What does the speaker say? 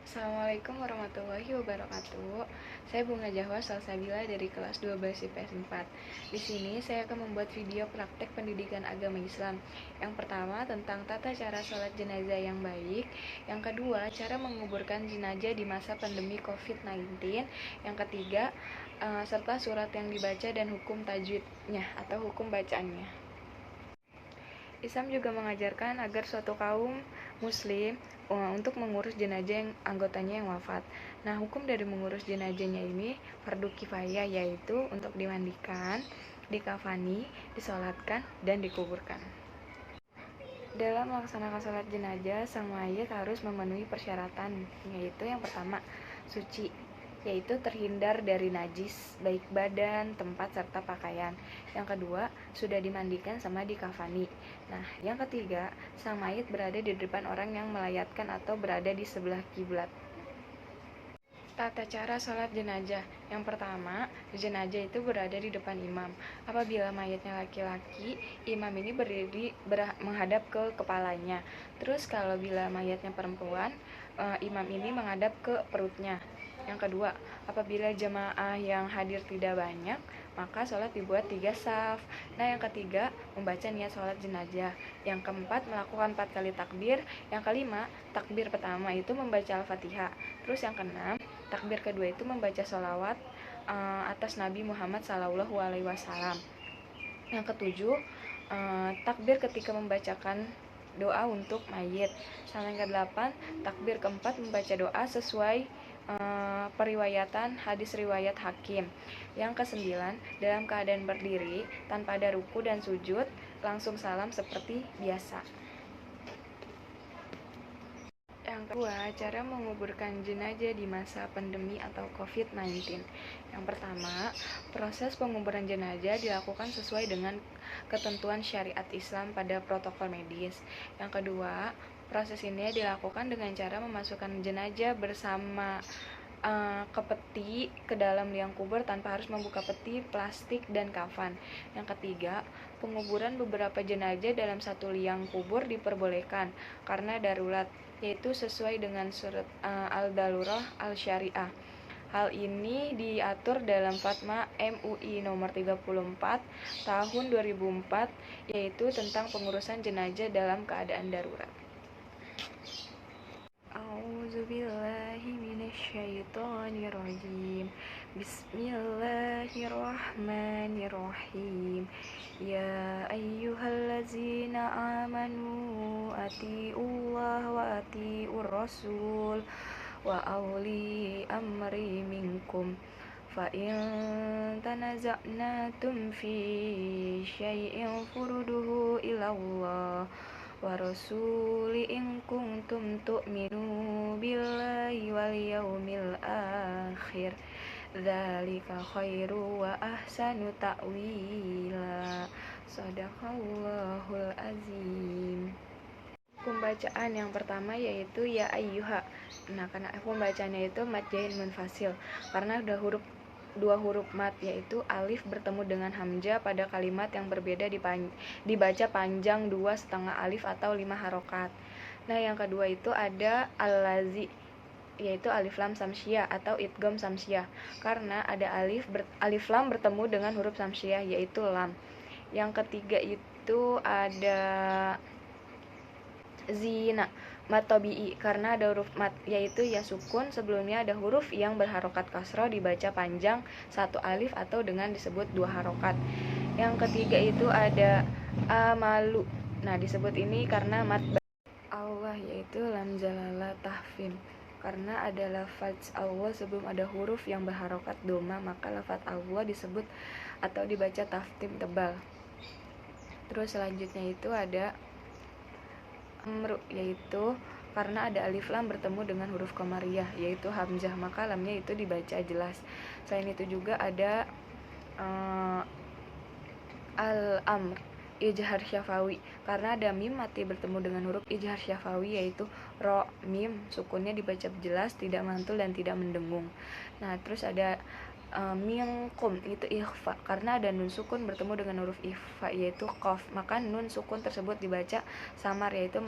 Assalamualaikum warahmatullahi wabarakatuh. Saya Bunga Jahwa Salsabila dari kelas 12 IPS 4. Di sini saya akan membuat video praktek pendidikan agama Islam. Yang pertama tentang tata cara sholat jenazah yang baik. Yang kedua, cara menguburkan jenazah di masa pandemi COVID-19. Yang ketiga, serta surat yang dibaca dan hukum tajwidnya atau hukum bacaannya. Islam juga mengajarkan agar suatu kaum muslim untuk mengurus jenazah yang anggotanya yang wafat. Nah, hukum dari mengurus jenazahnya ini fardu kifayah, yaitu untuk dimandikan, dikafani, disolatkan, dan dikuburkan. Dalam melaksanakan sholat jenazah, sang mayit harus memenuhi persyaratan, yaitu yang pertama, suci, yaitu terhindar dari najis, baik badan, tempat, serta pakaian. Yang kedua, sudah dimandikan sama dikafani. Nah, yang ketiga, sang mayit berada di depan orang yang melayatkan atau berada di sebelah kiblat. Tata cara sholat jenazah. Yang pertama, jenazah itu berada di depan imam. Apabila mayatnya laki-laki, imam ini berdiri menghadap ke kepalanya. Terus kalau bila mayatnya perempuan, imam ini menghadap ke perutnya. Yang kedua, apabila jemaah yang hadir tidak banyak, maka sholat dibuat 3 saf. Nah, yang ketiga, membaca niat sholat jenazah. Yang keempat, melakukan 4 kali takbir. Yang kelima, takbir pertama itu membaca Al-Fatihah. Terus yang keenam, takbir kedua itu membaca sholawat atas Nabi Muhammad SAW. Yang ketujuh, takbir ketika membacakan doa untuk mayit. Sama yang kedelapan, takbir keempat membaca doa sesuai periwayatan hadis riwayat Hakim. Yang kesembilan, dalam keadaan berdiri tanpa ada ruku dan sujud, langsung salam seperti biasa. Yang kedua, cara menguburkan jenazah di masa pandemi atau COVID-19. Yang pertama, proses penguburan jenazah dilakukan sesuai dengan ketentuan syariat Islam pada protokol medis. Yang kedua, proses ini dilakukan dengan cara memasukkan jenazah bersama ke peti ke dalam liang kubur tanpa harus membuka peti, plastik, dan kafan. Yang ketiga, penguburan beberapa jenazah dalam satu liang kubur diperbolehkan karena darurat, yaitu sesuai dengan surat Al-Darurah Al-Syariah. Hal ini diatur dalam Fatwa MUI nomor 34 tahun 2004, yaitu tentang pengurusan jenazah dalam keadaan darurat. A'udzubillahi minasyaitonirrajim. Bismillahirrahmanirrahim. Ya ayyuhallazina amanu ati'ullah wa ati'ur rasul wa awli amri minkum fa in tanaza'natum fi syai'in furduhu ilallah wa rasuli in kuntum tu'minu billahi wal yaumil akhir dzalika khairu wa ahsanu ta'wila. Shadaqallahul azim. Pembacaan yang pertama yaitu ya ayyuha. Nah, karena pembacaannya itu mad jain munfasil karena udah dua huruf mat, yaitu alif bertemu dengan hamzah pada kalimat yang berbeda dibaca panjang 2,5 alif atau 5 harokat. Nah, yang kedua itu ada al-lazi, yaitu alif lam samsiah atau idgham samsiah karena ada alif lam bertemu dengan huruf samsiah yaitu lam. Yang ketiga itu ada zina mat tabi'i karena ada huruf mat yaitu ya sukun, sebelumnya ada huruf yang berharokat kasroh dibaca panjang 1 alif atau dengan disebut 2 harokat. Yang ketiga itu ada amalu. Nah, disebut ini karena mat Allah yaitu lam jalala tahfim karena ada lafaz Allah sebelum ada huruf yang berharokat doma, maka lafaz Allah disebut atau dibaca taftim tebal. Terus selanjutnya itu ada amru, yaitu karena ada alif lam bertemu dengan huruf qamariyah yaitu hamzah, maka lamnya itu dibaca jelas. Selain itu juga ada al-amr ijhar syafawi karena ada mim mati bertemu dengan huruf ijhar syafawi yaitu ro mim, sukunnya dibaca jelas, tidak mantul dan tidak mendengung. Nah, terus ada minkum itu ikhfa karena ada nun sukun bertemu dengan huruf ikhfa yaitu qaf, maka nun sukun tersebut dibaca samar yaitu